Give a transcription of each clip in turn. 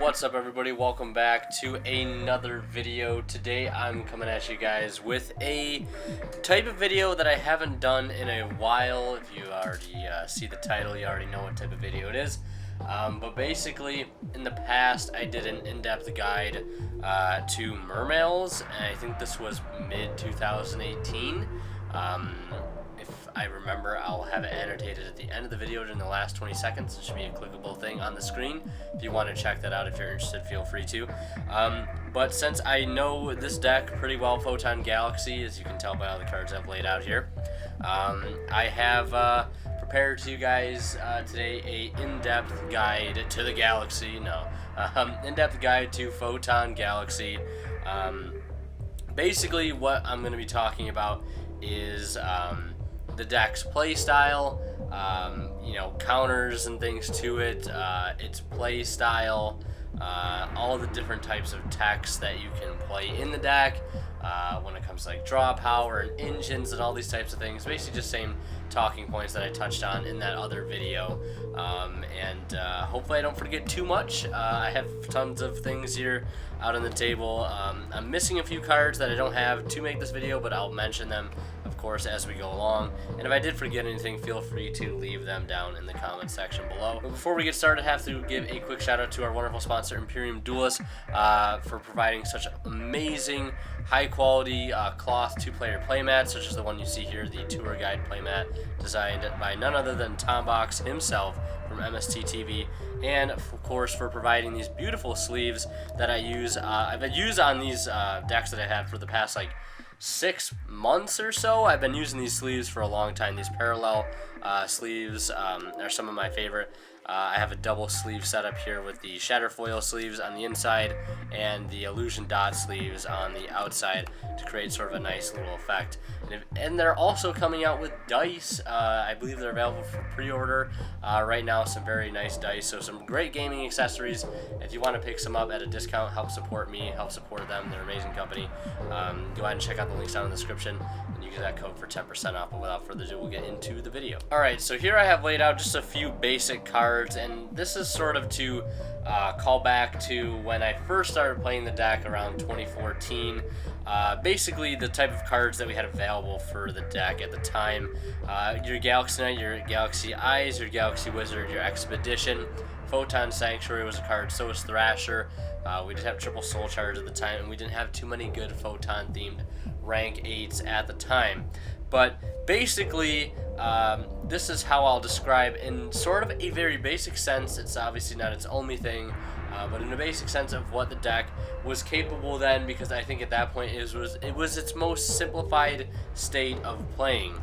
What's up, everybody? Welcome back to another video. Today I'm coming at you guys with a type of video that I haven't done in a while. If you already see the title, you already know what type of video it is. But basically, in the past, I did an in-depth guide to mermails, and I think this was mid-2018. If I remember, I'll have it annotated at the end of the video during the last 20 seconds. It should be a clickable thing on the screen. If you want to check that out, if you're interested, feel free to. But since I know this deck pretty well, Photon Galaxy, as you can tell by all the cards I've laid out here, I have prepared to you guys today a in-depth guide to the Galaxy. In-depth guide to Photon Galaxy. Basically, what I'm going to be talking about is the deck's playstyle, counters and things to it, its playstyle, all the different types of techs that you can play in the deck when it comes to like draw power and engines and all these types of things. Basically just same talking points that I touched on in that other video, and hopefully I don't forget too much. I have tons of things here out on the table. I'm missing a few cards that I don't have to make this video, but I'll mention them, of course, as we go along. And if I did forget anything, feel free to leave them down in the comment section below. But before we get started, I have to give a quick shout out to our wonderful sponsor, Imperium Duelist, for providing such amazing, high-quality cloth two-player playmats, such as the one you see here, the Tour Guide playmat, designed by none other than Tombox himself from MST TV, and of course for providing these beautiful sleeves that I use. I've been using on these decks that I had for the past like 6 months or so. I've been using these sleeves for a long time. These parallel sleeves are some of my favorite. I have a double sleeve setup here with the Shatterfoil sleeves on the inside and the Illusion Dot sleeves on the outside to create sort of a nice little effect. And they're also coming out with dice. I believe they're available for pre-order right now. Some very nice dice, so some great gaming accessories. If you want to pick some up at a discount, help support me, help support them. They're an amazing company. Go ahead and check out the links down in the description, and you get that code for 10% off. But without further ado, we'll get into the video. Alright, so here I have laid out just a few basic cards, and this is sort of to call back to when I first started playing the deck around 2014. Basically the type of cards that we had available for the deck at the time. Your Galaxy Knight, your Galaxy Eyes, your Galaxy Wizard, your Expedition. Photon Sanctuary was a card, so was Thrasher. We did have triple Soul Charge at the time, and we didn't have too many good Photon themed rank 8s at the time. But basically, this is how I'll describe in sort of a very basic sense. It's obviously not its only thing, but in a basic sense of what the deck was capable then, because I think at that point it was its most simplified state of playing.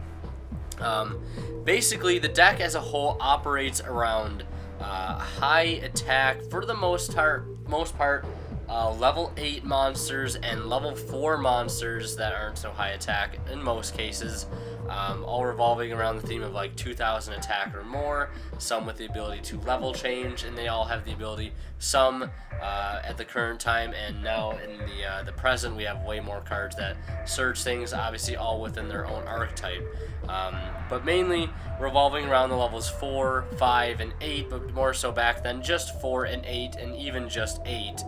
Basically, the deck as a whole operates around high attack, for the most part, level 8 monsters and level 4 monsters that aren't so high attack in most cases, all revolving around the theme of like 2,000 attack or more, some with the ability to level change, and they all have the ability, some at the current time, and now in the present we have way more cards that surge things, obviously all within their own archetype, but mainly revolving around the levels 4, 5, and 8, but more so back then just 4 and 8, and even just 8.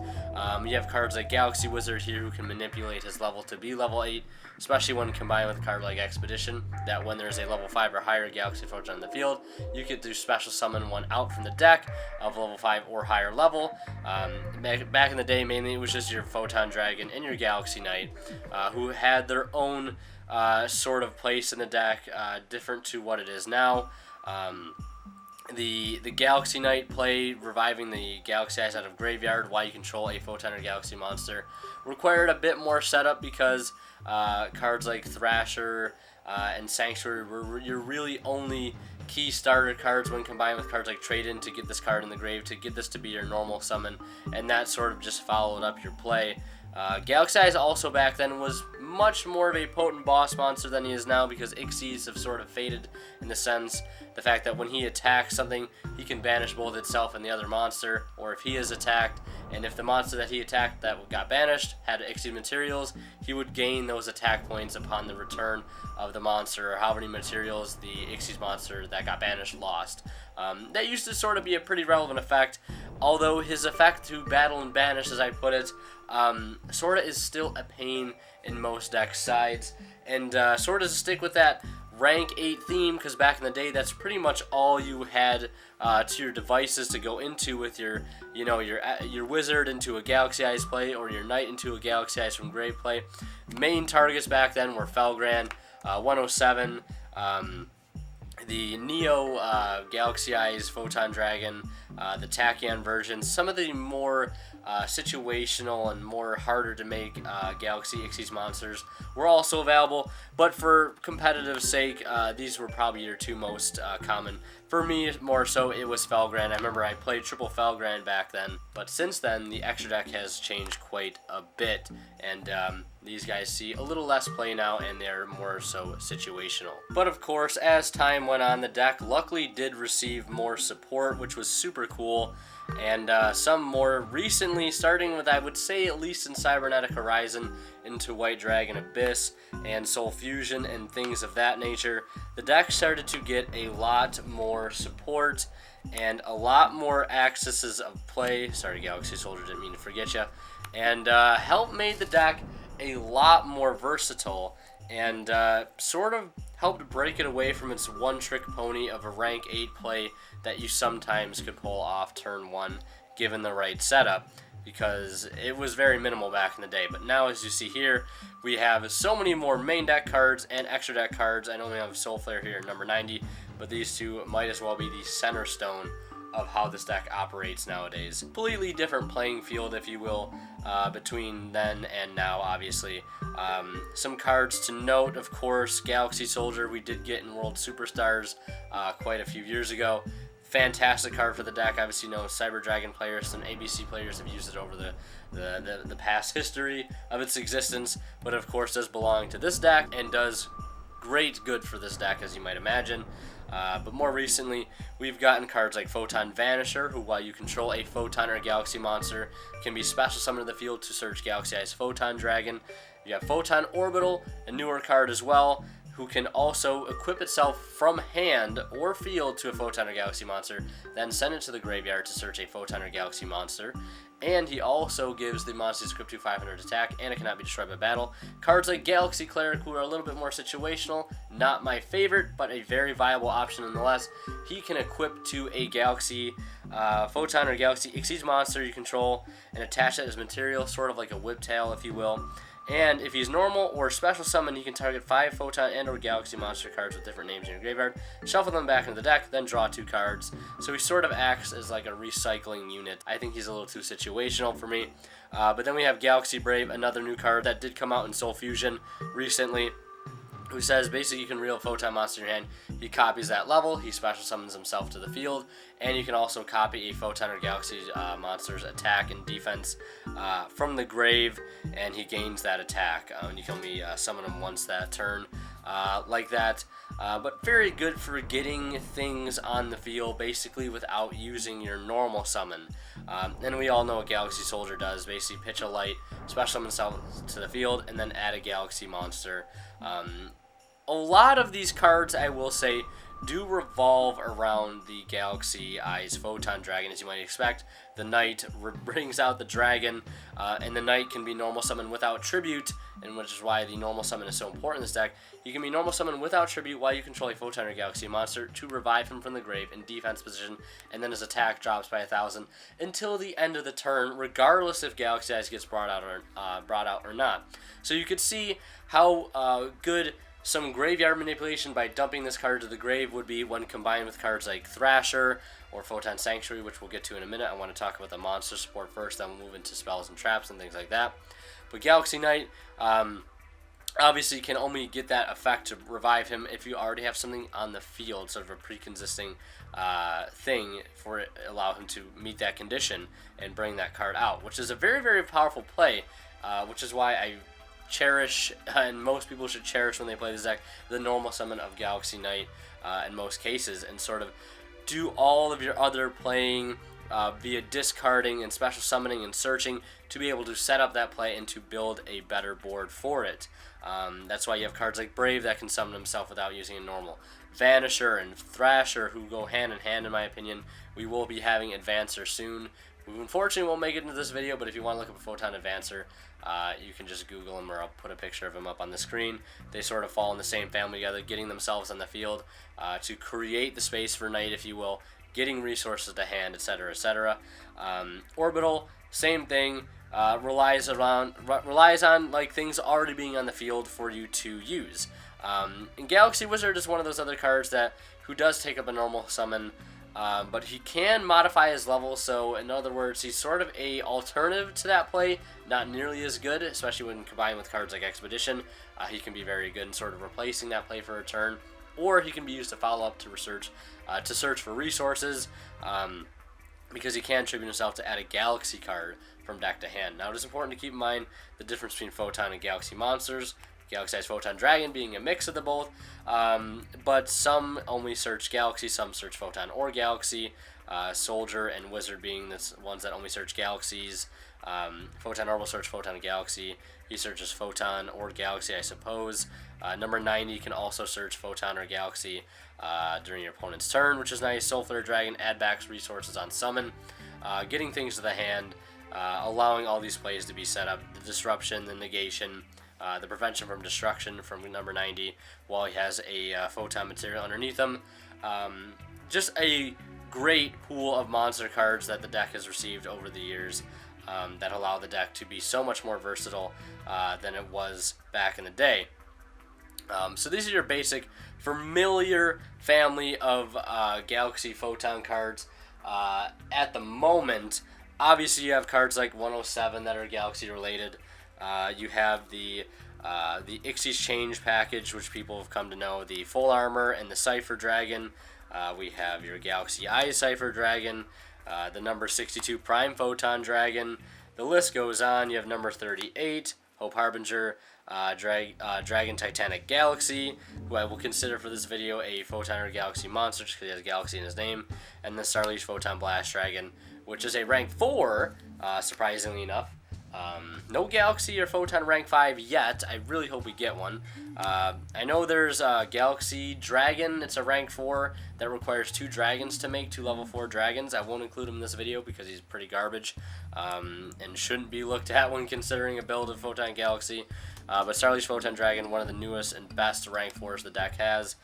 You have cards like Galaxy Wizard here who can manipulate his level to be level 8, especially when combined with a card like Expedition, that when there's a level 5 or higher Galaxy Photon in the field, you get to special summon one out from the deck of level 5 or higher level. Back in the day, mainly it was just your Photon Dragon and your Galaxy Knight, who had their own sort of place in the deck, different to what it is now. The Galaxy Knight play, reviving the Galaxy Eyes out of Graveyard while you control a Photon or Galaxy monster, required a bit more setup because cards like Thrasher and Sanctuary were your really only key starter cards when combined with cards like Trade-In to get this card in the grave, to get this to be your normal summon, and that sort of just followed up your play. Galaxy Eyes also back then was much more of a potent boss monster than he is now, because Ixies have sort of faded in the sense, the fact that when he attacks something, he can banish both itself and the other monster, or if he is attacked and if the monster that he attacked that got banished had exceed materials, he would gain those attack points upon the return of the monster, or how many materials the exceed monster that got banished lost. That used to sort of be a pretty relevant effect, although his effect to battle and banish, as I put it, sort of is still a pain in most deck sides, and sort of to stick with that rank 8 theme, because back in the day that's pretty much all you had to your devices to go into with your wizard into a Galaxy Eyes play, or your knight into a Galaxy Eyes from grave play. Main targets back then were Felgran, 107, the Neo Galaxy Eyes Photon Dragon, the Tachyon version, some of the more situational and more harder to make Galaxy Xyz monsters were also available, but for competitive sake, these were probably your two most common. For me, more so, it was Felgran. I remember I played triple Felgran back then, but since then, the extra deck has changed quite a bit, and these guys see a little less play now, and they're more so situational. But of course, as time went on, the deck luckily did receive more support, which was super cool, and some more recently, starting with, I would say, at least in Cybernetic Horizon, into White Dragon Abyss and Soul Fusion and things of that nature, the deck started to get a lot more support and a lot more accesses of play. Sorry, Galaxy Soldier, didn't mean to forget you. And helped made the deck a lot more versatile, and sort of helped break it away from its one-trick pony of a rank 8 play that you sometimes could pull off turn 1 given the right setup, because it was very minimal back in the day. But now, as you see here, we have so many more main deck cards and extra deck cards. I know we have Soul Flare here at number 90, but these two might as well be the center stone of how this deck operates nowadays. Completely different playing field, if you will, between then and now, obviously. Some cards to note, of course, Galaxy Soldier we did get in World Superstars quite a few years ago. Fantastic card for the deck. Obviously, Cyber Dragon players, some ABC players have used it over the past history of its existence, but of course does belong to this deck and does great good for this deck, as you might imagine. But more recently, we've gotten cards like Photon Vanisher, who, while you control a Photon or Galaxy monster, can be special summoned to the field to search Galaxy Eyes Photon Dragon. You have Photon Orbital, a newer card as well, who can also equip itself from hand or field to a Photon or Galaxy monster, then send it to the graveyard to search a Photon or Galaxy monster. And he also gives the monster's equipped to 500 attack, and it cannot be destroyed by battle. Cards like Galaxy Cleric, who are a little bit more situational, not my favorite, but a very viable option nonetheless. He can equip to a Galaxy Photon or Galaxy Xyz monster you control, and attach it as material, sort of like a whiptail, if you will. And if he's normal or special summon, he can target 5 Photon and or Galaxy monster cards with different names in your graveyard, shuffle them back into the deck, then draw 2 cards. So he sort of acts as like a recycling unit. I think he's a little too situational for me. But then we have Galaxy Brave, another new card that did come out in Soul Fusion recently, who says basically you can reel a Photon monster in your hand. He copies that level, he special summons himself to the field, and you can also copy a Photon or Galaxy monster's attack and defense from the grave, and he gains that attack. And you can only summon him once that turn, like that. But very good for getting things on the field, basically without using your normal summon. And we all know what Galaxy Soldier does, basically pitch a light, special summon himself to the field, and then add a Galaxy monster. A lot of these cards, I will say, do revolve around the Galaxy Eyes Photon Dragon, as you might expect. The Knight brings out the Dragon, and the Knight can be normal summon without Tribute, and which is why the normal summon is so important in this deck. You can be normal summon without Tribute while you control a Photon or Galaxy monster to revive him from the grave in defense position, and then his attack drops by 1,000 until the end of the turn, regardless if Galaxy Eyes gets brought out or not. So you could see how good some graveyard manipulation by dumping this card to the grave would be when combined with cards like Thrasher or Photon Sanctuary, which we'll get to in a minute. I want to talk about the monster support first, then we'll move into spells and traps and things like that. But Galaxy Knight, obviously can only get that effect to revive him if you already have something on the field, sort of a pre-consisting thing for it, allow him to meet that condition and bring that card out, which is a very, very powerful play, which is why I cherish, and most people should cherish when they play this deck, the normal summon of Galaxy Knight in most cases, and sort of do all of your other playing via discarding and special summoning and searching to be able to set up that play and to build a better board for it. That's why you have cards like Brave that can summon himself without using a normal. Vanisher and Thrasher, who go hand in hand in my opinion. We will be having Advancer soon. We unfortunately won't make it into this video, but if you want to look up a Photon Advancer, you can just Google him, or I'll put a picture of him up on the screen. They sort of fall in the same family together, getting themselves on the field to create the space for Knight, if you will, getting resources to hand, etc., etc. Orbital, same thing. Relies on like things already being on the field for you to use. And Galaxy Wizard is one of those other cards who does take up a normal summon, but he can modify his level. So in other words, he's sort of a alternative to that play, not nearly as good, especially when combined with cards like Expedition. He can be very good in sort of replacing that play for a turn, or he can be used to follow up to search for resources. Because he can tribute himself to add a Galaxy card from deck to hand. Now, it is important to keep in mind the difference between Photon and Galaxy monsters. Galaxy-sized Photon Dragon being a mix of the both, but some only search Galaxy, some search Photon or Galaxy. Soldier and Wizard being the ones that only search Galaxies. Photon Orb will search Photon and Galaxy. He searches Photon or Galaxy, I suppose. Number 90 can also search Photon or Galaxy during your opponent's turn, which is nice. Soul Flare Dragon, add back resources on summon. Getting things to the hand, allowing all these plays to be set up. The Disruption, the Negation, the Prevention from Destruction from number 90, while he has a Photon material underneath him. Just a great pool of monster cards that the deck has received over the years that allow the deck to be so much more versatile than it was back in the day. So these are your basic familiar family of Galaxy Photon cards. At the moment, obviously you have cards like 107 that are Galaxy related. You have the Ixie's Change package, which people have come to know, the Full Armor and the Cypher Dragon. We have your Galaxy Eyes Cypher Dragon, the number 62 Prime Photon Dragon. The list goes on. You have number 38, Hope Harbinger, Dragon Titanic Galaxy, who I will consider for this video a Photon or Galaxy monster just because he has Galaxy in his name, and the Starleash Photon Blast Dragon, which is a rank 4, surprisingly enough. No Galaxy or Photon rank 5 yet. I really hope we get one. I know there's Galaxy Dragon. It's a rank 4 that requires 2 dragons to make 2 level 4 dragons. I won't include him in this video because he's pretty garbage and shouldn't be looked at when considering a build of Photon Galaxy. But Starleash Photon Dragon, one of the newest and best rank 4s the deck has,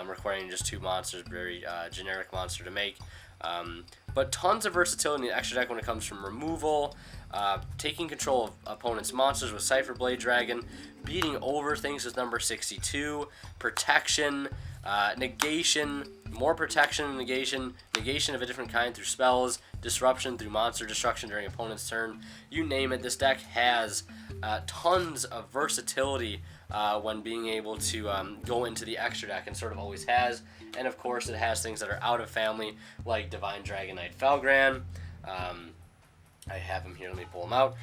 requiring just 2 monsters, very generic monster to make. But tons of versatility in the extra deck when it comes from removal, taking control of opponents' monsters with Cypher Blade Dragon, beating over things with number 62, protection, negation, more protection and negation of a different kind through spells, disruption through monster destruction during opponent's turn. You name it, this deck has tons of versatility when being able to go into the extra deck, and sort of always has. And of course it has things that are out of family, like Divine Dragon Knight Felgran. I have him here, let me pull him out.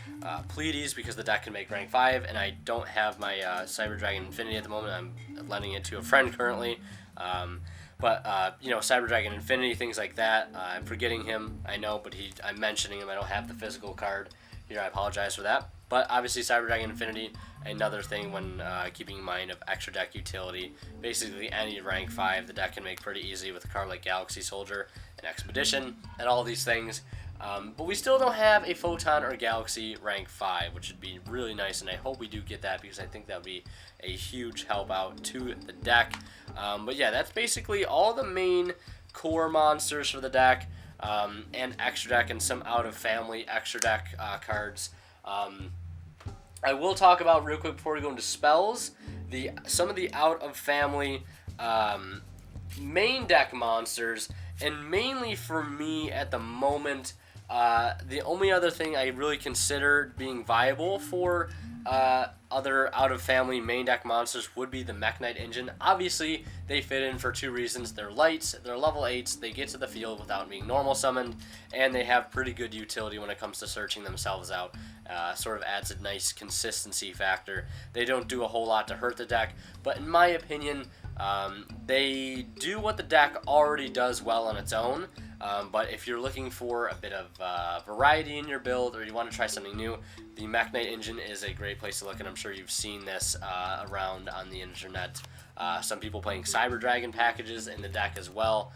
Pleiades, because the deck can make rank 5, and I don't have my Cyber Dragon Infinity at the moment. I'm lending it to a friend currently. You know, Cyber Dragon Infinity, things like that. I'm forgetting him, I know, but I'm mentioning him. I don't have the physical card here. I apologize for that. But obviously Cyber Dragon Infinity, another thing when keeping in mind of extra deck utility. Basically any rank 5 the deck can make pretty easily with a card like Galaxy Soldier and Expedition and all these things. But we still don't have a Photon or Galaxy rank 5, which would be really nice, and I hope we do get that because I think that would be a huge help out to the deck. But yeah, that's basically all the main core monsters for the deck, and extra deck and some out of family extra deck cards. I will talk about real quick before we go into spells, some of the out of family main deck monsters, and mainly for me at the moment, the only other thing I really consider being viable for other out-of-family main deck monsters would be the Mech Knight engine. Obviously, they fit in for 2 reasons. They're lights, they're level 8s, they get to the field without being normal summoned, and they have pretty good utility when it comes to searching themselves out. Sort of adds a nice consistency factor. They don't do a whole lot to hurt the deck, but in my opinion, they do what the deck already does well on its own. But if you're looking for a bit of variety in your build, or you want to try something new, the Mech Knight engine is a great place to look, and I'm sure you've seen this around on the internet. Some people playing Cyber Dragon packages in the deck as well.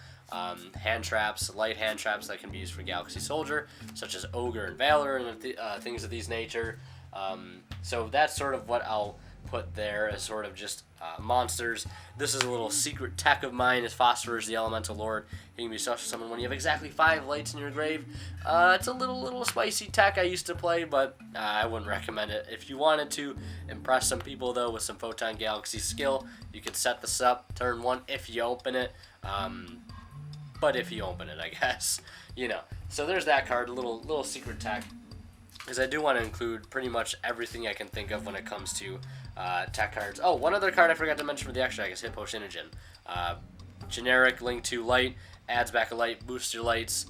Hand traps, light hand traps that can be used for Galaxy Soldier, such as Ogre and Valor and things of these nature. So that's sort of what I'll put there as sort of just monsters. This is a little secret tech of mine, is Phosphorus the Elemental Lord. You can be special summon when you have exactly 5 lights in your grave. It's a little spicy tech I used to play, but I wouldn't recommend it. If you wanted to impress some people, though, with some Photon Galaxy skill, you could set this up turn 1 if you open it. But if you open it, I guess. You know. So there's that card, a little secret tech. Because I do want to include pretty much everything I can think of when it comes to tech cards. Oh, one other card I forgot to mention for the extra deck is Hippo Shinogen. Generic, Link 2 Light, adds back a light, boosts your lights.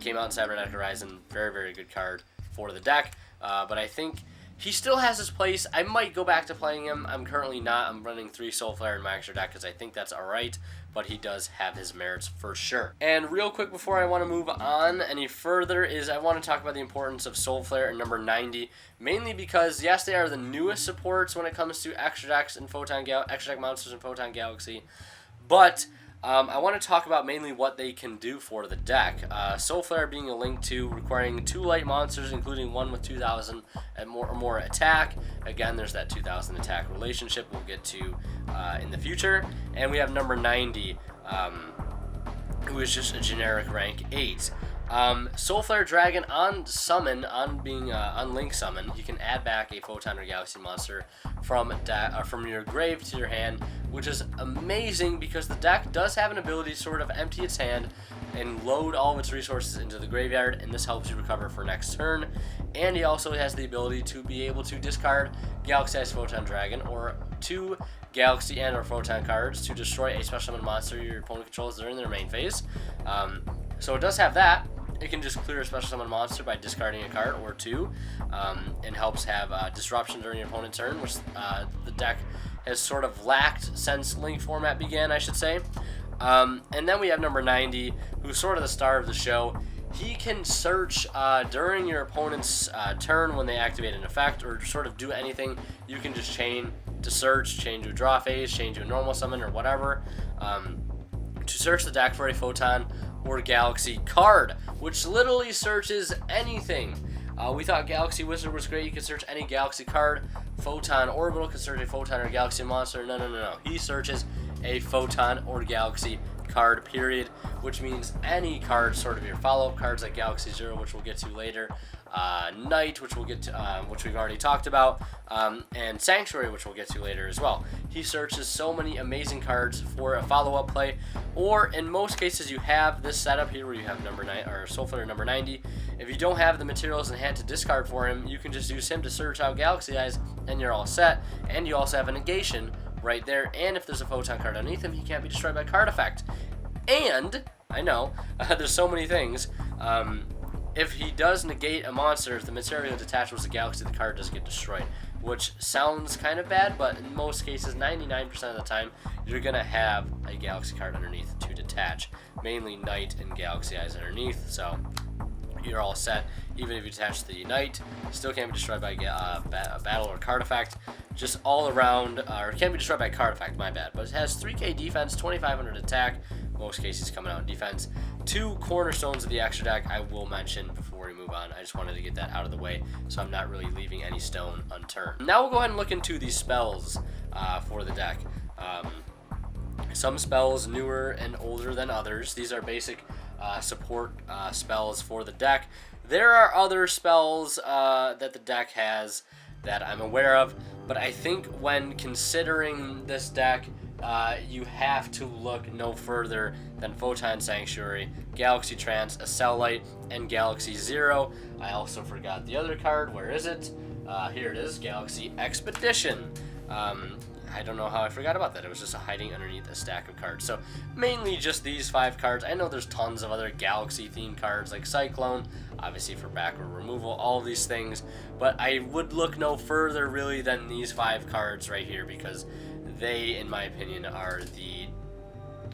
Came out in Cybernetic Horizon. Very, very good card for the deck. But I think he still has his place. I might go back to playing him. I'm currently not. I'm running 3 Soul Flare in my extra deck because I think that's alright. But he does have his merits for sure. And real quick before I want to move on any further is I want to talk about the importance of Soul Flare in number 90. Mainly because, yes, they are the newest supports when it comes to extra decks and extra deck monsters in Photon Galaxy. But I want to talk about mainly what they can do for the deck. Soul Flare being a Link 2, requiring 2 light monsters, including one with 2,000 or more attack. Again, there's that 2,000 attack relationship we'll get to in the future. And we have number 90, who is just a generic rank 8. Soul Flare Dragon on summon, on Link summon, you can add back a Photon or Galaxy monster from your grave to your hand, which is amazing because the deck does have an ability to sort of empty its hand and load all of its resources into the graveyard, and this helps you recover for next turn. And he also has the ability to be able to discard Galaxy-Sized Photon Dragon or 2 Galaxy and or Photon cards to destroy a special summon monster your opponent controls during their main phase. So it does have that. It can just clear a special summon monster by discarding a card or 2, and helps have disruption during your opponent's turn, which the deck has sort of lacked since Link format began, I should say. And then we have number 90, who's sort of the star of the show. He can search during your opponent's turn when they activate an effect, or sort of do anything. You can just chain to search, chain to a draw phase, chain to a normal summon, or whatever, to search the deck for a Photon or Galaxy card, which literally searches anything. We thought Galaxy Wizard was great. You could search any Galaxy card. Photon Orbital could search a Photon or Galaxy monster. No. He searches a Photon or Galaxy card, period, which means any card, sort of your follow-up cards like Galaxy Zero, which we'll get to later, Knight, which we'll get to, which we've already talked about, and Sanctuary, which we'll get to later as well. He searches so many amazing cards for a follow-up play, or in most cases you have this setup here where you have number 9 or Soul Flare number 90. If you don't have the materials in hand to discard for him, you can just use him to search out Galaxy Eyes, and you're all set. And you also have a negation right there, and if there's a Photon card underneath him, he can't be destroyed by card effect. And I know there's so many things. If he does negate a monster, if the material detached was a Galaxy, the card does get destroyed, which sounds kind of bad, but in most cases, 99% of the time, you're going to have a Galaxy card underneath to detach, mainly Knight and Galaxy Eyes underneath, so you're all set. Even if you detach the Knight, still can't be destroyed by a battle or card effect. Just all around, or can't be destroyed by card effect, my bad. But it has 3k defense, 2500 attack, most cases coming out in defense. 2 cornerstones of the extra deck I will mention before we move on. I just wanted to get that out of the way, so I'm not really leaving any stone unturned. Now we'll go ahead and look into the spells for the deck. Some spells newer and older than others. These are basic support spells for the deck. There are other spells that the deck has that I'm aware of, but I think when considering this deck, you have to look no further than Photon Sanctuary, Galaxy Trance, Accel Light, and Galaxy Zero. I also forgot the other card. Where is it? Here it is, Galaxy Expedition. I don't know how I forgot about that. It was just hiding underneath a stack of cards. So mainly just these 5 cards. I know there's tons of other Galaxy themed cards like Cyclone, obviously for backward removal, all of these things. But I would look no further really than these 5 cards right here, because they, in my opinion, are the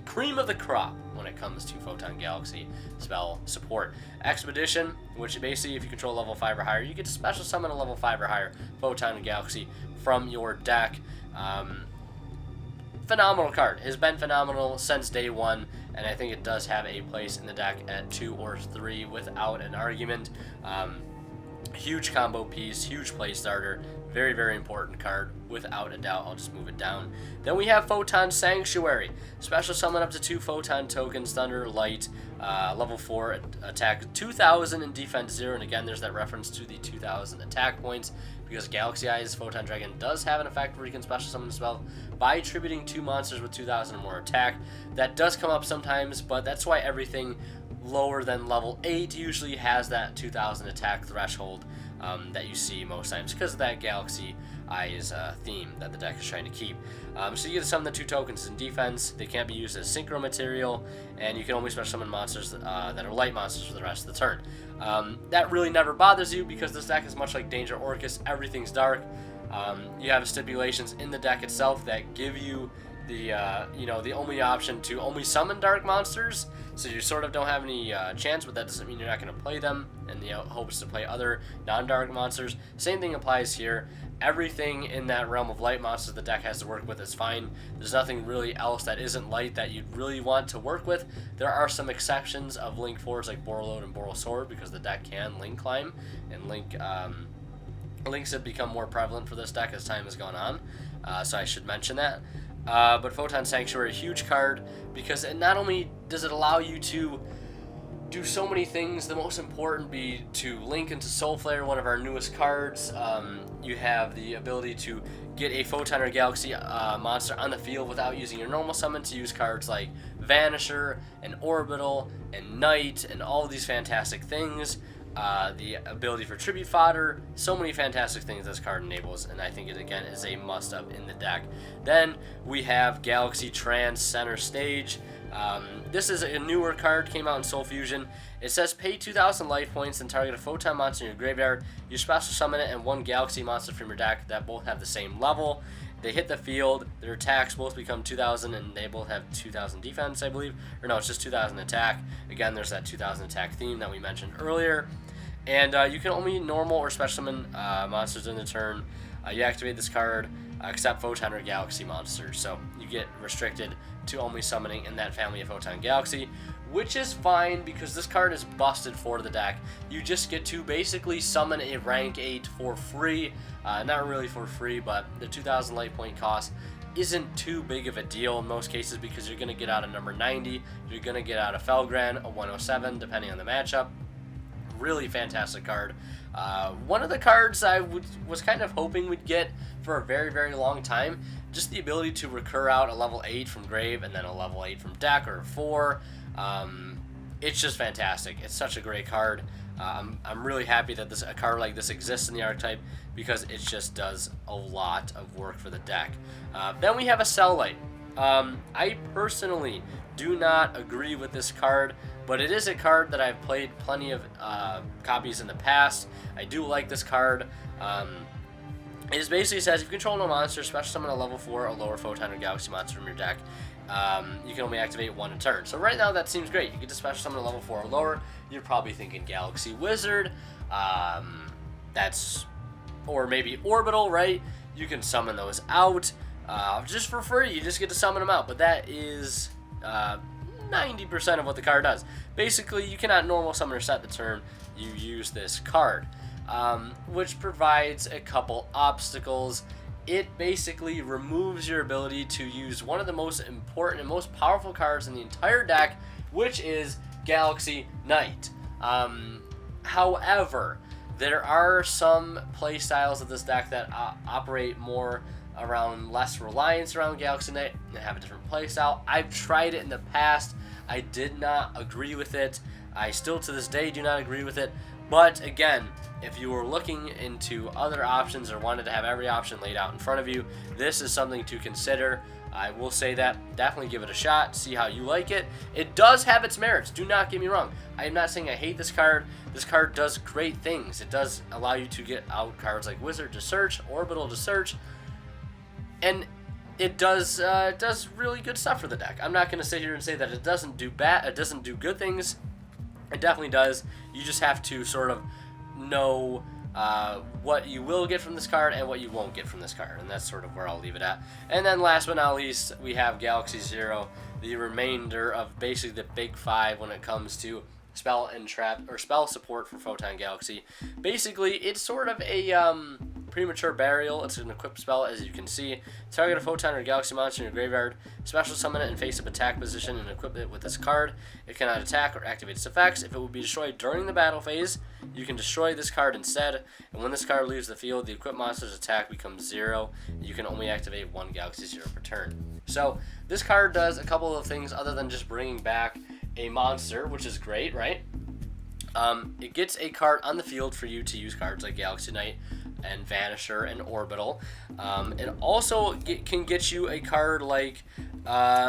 cream of the crop when it comes to Photon Galaxy spell support. Expedition, which basically if you control level 5 or higher, you get to special summon a level 5 or higher Photon Galaxy from your deck. Phenomenal card. Has been phenomenal since day one, and I think it does have a place in the deck at 2 or 3 without an argument. Huge combo piece, huge play starter, very, very important card, without a doubt. I'll just move it down. Then we have Photon Sanctuary. Special summon up to 2 Photon tokens, Thunder, Light, level 4, attack 2,000 and defense 0. And again, there's that reference to the 2,000 attack points, because Galaxy Eyes Photon Dragon does have an effect where you can special summon a spell by attributing 2 monsters with 2,000 or more attack. That does come up sometimes, but that's why everything lower than level 8 usually has that 2,000 attack threshold that you see most times, because of that Galaxy Eyes theme that the deck is trying to keep. So you get to summon the 2 tokens in defense. They can't be used as synchro material, and you can only special summon monsters that are light monsters for the rest of the turn. That really never bothers you, because this deck is much like Danger Orcus. Everything's dark. You have stipulations in the deck itself that give you the only option to only summon dark monsters, so you sort of don't have any chance, but that doesn't mean you're not going to play them, and the hope is to play other non-dark monsters. Same thing applies here. Everything in that realm of light monsters the deck has to work with is fine. There's nothing really else that isn't light that you'd really want to work with. There are some exceptions of Link 4s like Borreload and Borrelsword, because the deck can Link climb, and Links have become more prevalent for this deck as time has gone on, so I should mention that. But Photon Sanctuary, huge card, because it not only does it allow you to do so many things, the most important be to link into Soulflare, one of our newest cards. You have the ability to get a Photon or Galaxy monster on the field without using your normal summon, to use cards like Vanisher and Orbital and Knight and all of these fantastic things. The ability for tribute fodder, so many fantastic things this card enables, and I think it again is a must-have in the deck. Then we have Galaxy Trans Center Stage. This is a newer card, came out in Soul Fusion. It says pay 2,000 life points and target a Photon monster in your graveyard. You special summon it and 1 Galaxy monster from your deck that both have the same level. They hit the field, their attacks both become 2,000, and they both have 2,000 defense, I believe. Or no, it's just 2,000 attack. Again, there's that 2,000 attack theme that we mentioned earlier. And you can only normal or special summon monsters in the turn. You activate this card, except Photon or Galaxy monsters. So you get restricted to only summoning in that family of Photon Galaxy, which is fine, because this card is busted for the deck. You just get to basically summon a rank 8 for free. Not really for free, but the 2,000 life point cost isn't too big of a deal in most cases, because you're going to get out a number 90, you're going to get out a Felgran, a 107, depending on the matchup. Really fantastic card. One of the cards I was kind of hoping we'd get for a very, very long time. Just the ability to recur out a level 8 from grave and then a level 8 from deck, or 4. It's just fantastic. It's such a great card. I'm really happy that a card like this exists in the archetype, because it just does a lot of work for the deck. Then we have a Cell Light. I personally do not agree with this card, but it is a card that I've played plenty of copies in the past. I do like this card. It basically says, if you control no monster, special summon a level 4 or lower Photon or Galaxy monster from your deck. You can only activate 1 a turn. So right now that seems great. You get to special summon a level 4 or lower. You're probably thinking Galaxy Wizard. Or maybe Orbital, right? You can summon those out just for free. You just get to summon them out. But that is 90% of what the card does. Basically, you cannot normal summon or set the turn you use this card, which provides a couple obstacles. It basically removes your ability to use one of the most important and most powerful cards in the entire deck, which is Galaxy Knight. However, there are some play styles of this deck that operate more around less reliance around Galaxy Knight and have a different play style. I've tried it in the past. I did not agree with it. I still to this day do not agree with it. But again, if you were looking into other options or wanted to have every option laid out in front of you, this is something to consider. I will say that. Definitely give it a shot. See how you like it. It does have its merits. Do not get me wrong. I am not saying I hate this card. This card does great things. It does allow you to get out cards like Wizard to search, Orbital to search. And it does really good stuff for the deck. I'm not going to sit here and say that it doesn't do good things. It definitely does. You just have to sort of know what you will get from this card and what you won't get from this card, and that's sort of where I'll leave it at. And then last but not least, we have Galaxy Zero, the remainder of basically the big five when it comes to spell and trap or spell support for Photon Galaxy. Basically, it's sort of a premature burial. It's an equipped spell, as you can see. Target a Photon or Galaxy monster in your graveyard, special summon it in face-up attack position, and equip it with this card. It cannot attack or activate its effects. If it will be destroyed during the battle phase, you can destroy this card instead, and when this card leaves the field, the equipped monster's attack becomes 0. You can only activate one Galaxy Zero per turn. So this card does a couple of things other than just bringing back a monster, which is great, right? It gets a card on the field for you to use cards like Galaxy Knight and Vanisher and Orbital. It also can get you a card like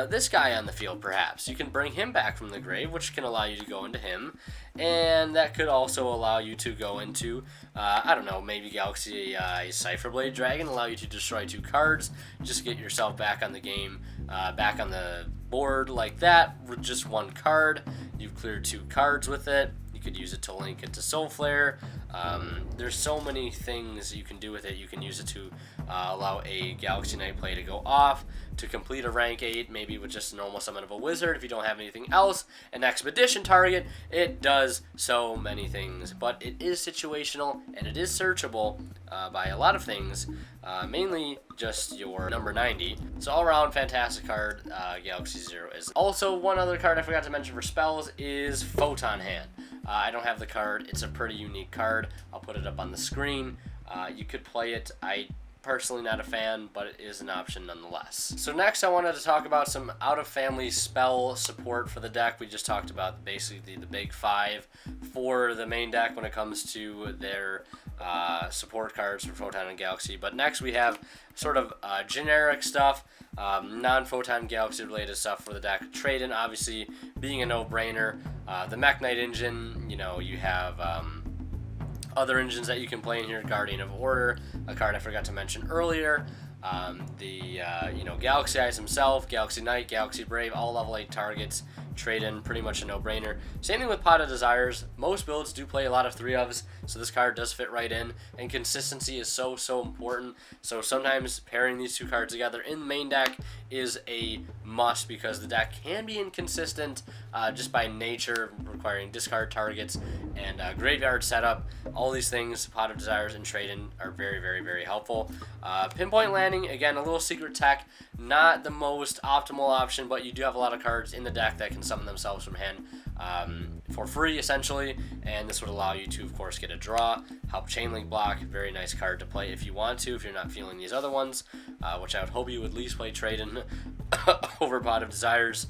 this guy on the field, perhaps. You can bring him back from the grave, which can allow you to go into him. And that could also allow you to go into, I don't know, maybe Galaxy Cypherblade Dragon, allow you to destroy 2 cards, just get yourself back on the game, back on the board like that with just 1 card. You've cleared 2 cards with it. You could use it to link it to Soul Flare. There's so many things you can do with it. You can use it to allow a Galaxy Knight play to go off, to complete a rank 8, maybe with just a normal summon of a wizard if you don't have anything else, an expedition target. It does so many things, but it is situational and it is searchable by a lot of things, mainly just your number 90. So all around fantastic card, Galaxy Zero is. Also, one other card I forgot to mention for spells is Photon Hand. I don't have the card. It's a pretty unique card. I'll put it up on the screen. You could play it. I personally not a fan, but it is an option nonetheless. So next I wanted to talk about some out-of-family spell support for the deck. We just talked about basically the big 5 for the main deck when it comes to their support cards for Photon and Galaxy. But next we have sort of generic stuff, non-Photon Galaxy related stuff for the deck. Trade-in obviously being a no-brainer. The Mech Knight engine, you know, you have other engines that you can play in here, Guardian of Order, a card I forgot to mention earlier. Galaxy Eyes himself, Galaxy Knight, Galaxy Brave, all level 8 targets. Trade-in, pretty much a no-brainer. Same thing with Pot of Desires. Most builds do play a lot of 3-ofs, so this card does fit right in, and consistency is so important. So sometimes pairing these 2 cards together in the main deck is a must, because the deck can be inconsistent just by nature, requiring discard targets and graveyard setup. All these things, Pot of Desires and Trade-in, are very helpful. Pinpoint Landing, again, a little secret tech, not the most optimal option, but you do have a lot of cards in the deck that can summon themselves from hand for free, essentially, and this would allow you to, of course, get a draw, help Chainlink block. Very nice card to play if you want to, if you're not feeling these other ones, which I would hope you would at least play Trade-in over Pot of Desires.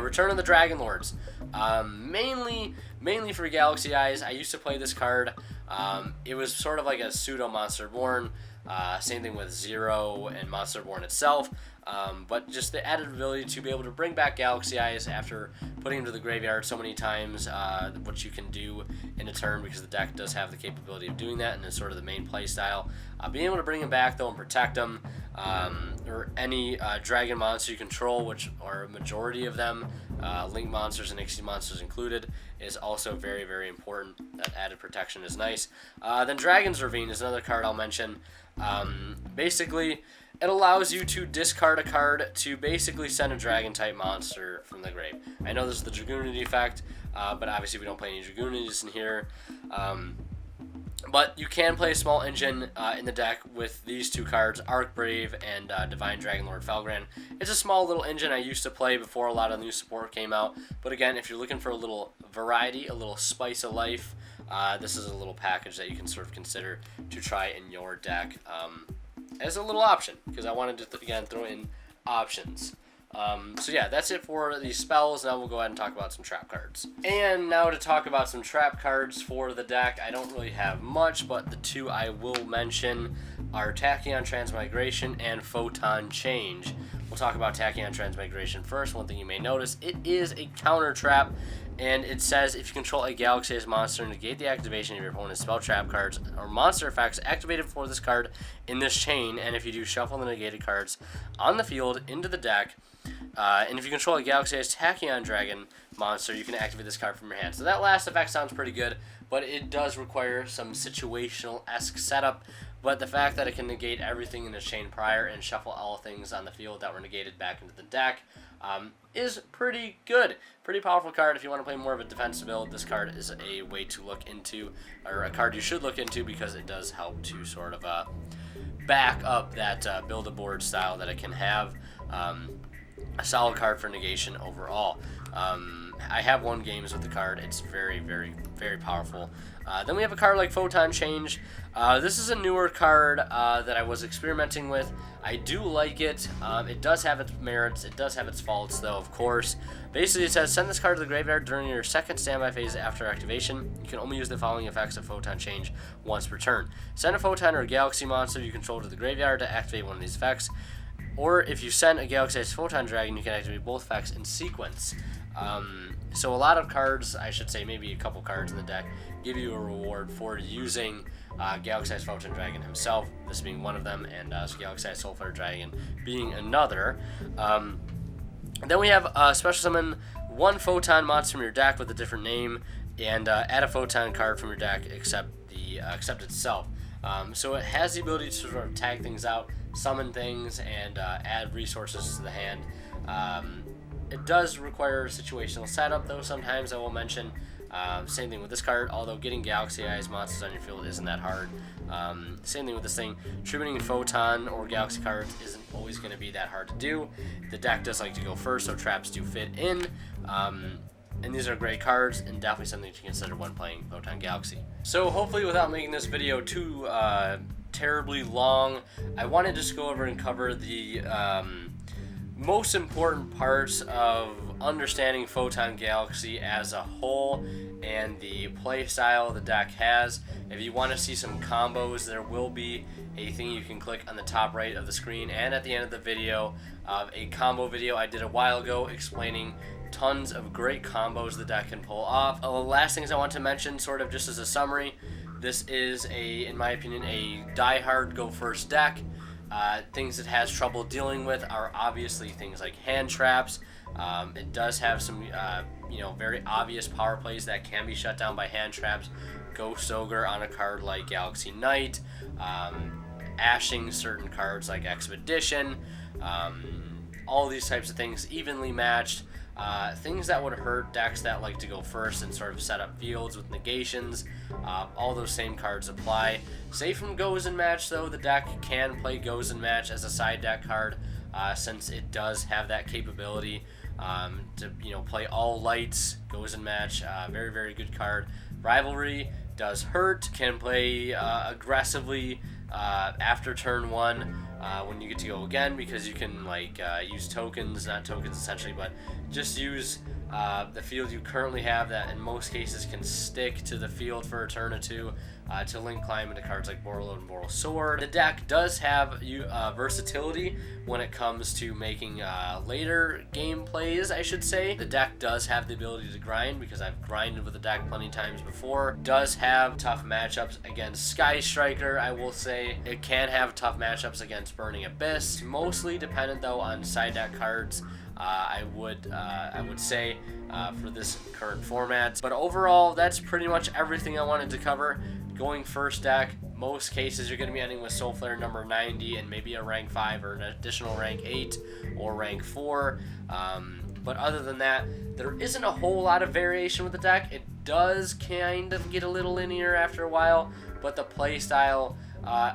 Return of the Dragon Lords, mainly for Galaxy Eyes. I used to play this card. It was sort of like a pseudo Monster Born. Same thing with Zero and Monster Born itself. But just the added ability to be able to bring back Galaxy Eyes after putting him to the graveyard so many times, what you can do in a turn, because the deck does have the capability of doing that, and it's sort of the main play style. Being able to bring him back, though, and protect him, or any dragon monster you control, which are a majority of them, Link monsters and XD monsters included, is also very important. That added protection is nice. Then Dragon's Ravine is another card I'll mention. Basically, it allows you to discard a card to basically send a dragon-type monster from the grave. I know this is the Dragoonity effect, but obviously we don't play any Dragoonities in here. But you can play a small engine in the deck with these 2 cards, Arc Brave and Divine Dragonlord Felgrand. It's a small little engine I used to play before a lot of new support came out. But again, if you're looking for a little variety, a little spice of life, this is a little package that you can sort of consider to try in your deck as a little option, because I wanted to, again, throw in options. So yeah, that's it for these spells. Now we'll go ahead and talk about some trap cards. And now to talk about some trap cards for the deck. I don't really have much, but the 2 I will mention are Tachyon Transmigration and Photon Change. We'll talk about Tachyon Transmigration first. One thing you may notice, it is a counter trap. And it says if you control a Galaxy-sized monster, negate the activation of your opponent's spell trap cards or monster effects activated for this card in this chain. And if you do, shuffle the negated cards on the field into the deck. And if you control a Galaxy-sized Tachyon Dragon monster, you can activate this card from your hand. So that last effect sounds pretty good, but it does require some situational-esque setup. But the fact that it can negate everything in the chain prior and shuffle all things on the field that were negated back into the deck is pretty good. Pretty powerful card. If you want to play more of a defensive build, this card is a way to look into, or a card you should look into, because it does help to sort of back up that build-a-board style that it can have. A solid card for negation overall. I have won games with the card. It's very, very, very powerful. Then we have a card like Photon Change. This is a newer card that I was experimenting with. I do like it. It does have its merits. It does have its faults, though, of course. Basically, it says, send this card to the graveyard during your second standby phase after activation. You can only use the following effects of Photon Change once per turn. Send a Photon or a Galaxy monster you control to the graveyard to activate one of these effects. Or if you send a Galaxy-sized Photon Dragon, you can activate both effects in sequence. So a lot of cards, I should say maybe a couple cards in the deck, give you a reward for using Galaxy-sized Photon Dragon himself, this being one of them, and Galaxy-sized Soulflare Dragon being another. Then we have Special Summon one Photon monster from your deck with a different name, and add a Photon card from your deck except itself. So it has the ability to sort of tag things out, summon things, and add resources to the hand. It does require situational setup, though, sometimes I will mention. Same thing with this card, although getting Galaxy-sized monsters on your field isn't that hard. Same thing with this thing. Tributing Photon or Galaxy cards isn't always going to be that hard to do. The deck does like to go first, so traps do fit in. And these are great cards, and definitely something to consider when playing Photon Galaxy. So hopefully, without making this video too terribly long, I wanted to just go over and cover the most important parts of understanding Photon Galaxy as a whole and the play style the deck has. If you want to see some combos, there will be a thing you can click on the top right of the screen and at the end of the video of a combo video I did a while ago explaining tons of great combos the deck can pull off. The last things I want to mention, sort of just as a summary, this is in my opinion, a die-hard go first deck. Things it has trouble dealing with are obviously things like hand traps. It does have some, very obvious power plays that can be shut down by hand traps. Ghost Ogre on a card like Galaxy Knight. Ashing certain cards like Expedition. All these types of things evenly matched. Things that would hurt decks that like to go first and sort of set up fields with negations. All those same cards apply. Safe from Goes and Match, though, the deck can play Goes and Match as a side deck card, since it does have that capability to play all lights. Goes and Match, very, very good card. Rivalry does hurt, can play aggressively after turn 1 when you get to go again, because you can use tokens, not tokens essentially, but just use the field you currently have that in most cases can stick to the field for a turn or two to link climb into cards like Borreload and Boral Sword. The deck does have versatility when it comes to making later game plays, I should say. The deck does have the ability to grind, because I've grinded with the deck plenty times before. Does have tough matchups against Sky Striker, I will say. It can have tough matchups against Burning Abyss, mostly dependent though on side deck cards. I would say for this current format. But overall, that's pretty much everything I wanted to cover. Going first deck, most cases you're going to be ending with Soulflare number 90 and maybe a rank 5 or an additional rank 8 or rank 4. But other than that, there isn't a whole lot of variation with the deck. It does kind of get a little linear after a while, but the play style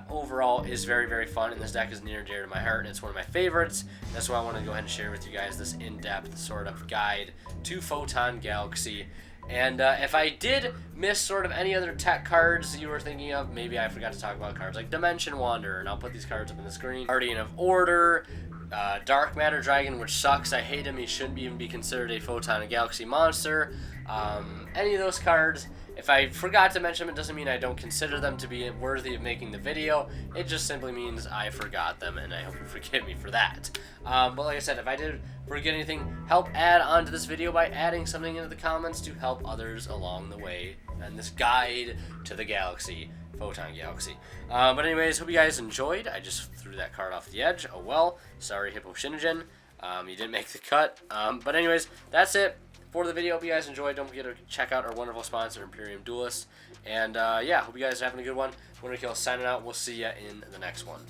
overall is very, very fun, and this deck is near and dear to my heart, and it's one of my favorites. That's why I want to go ahead and share with you guys this in-depth sort of guide to Photon Galaxy. And if I did miss sort of any other tech cards you were thinking of, maybe I forgot to talk about cards like Dimension Wanderer, and I'll put these cards up on the screen. Guardian of Order, Dark Matter Dragon, which sucks. I hate him. He shouldn't even be considered a Photon Galaxy monster. Any of those cards, if I forgot to mention them, it doesn't mean I don't consider them to be worthy of making the video. It just simply means I forgot them, and I hope you forgive me for that. But like I said, if I did forget anything, help add on to this video by adding something into the comments to help others along the way in this guide to the galaxy, Photon Galaxy. But anyways, hope you guys enjoyed. I just threw that card off the edge. Oh well. Sorry, Hippo Shinogen. You didn't make the cut. But anyways, that's it for the video. Hope you guys enjoyed. Don't forget to check out our wonderful sponsor, Imperium Duelist. And yeah, hope you guys are having a good one. Winterkill signing out. We'll see you in the next one.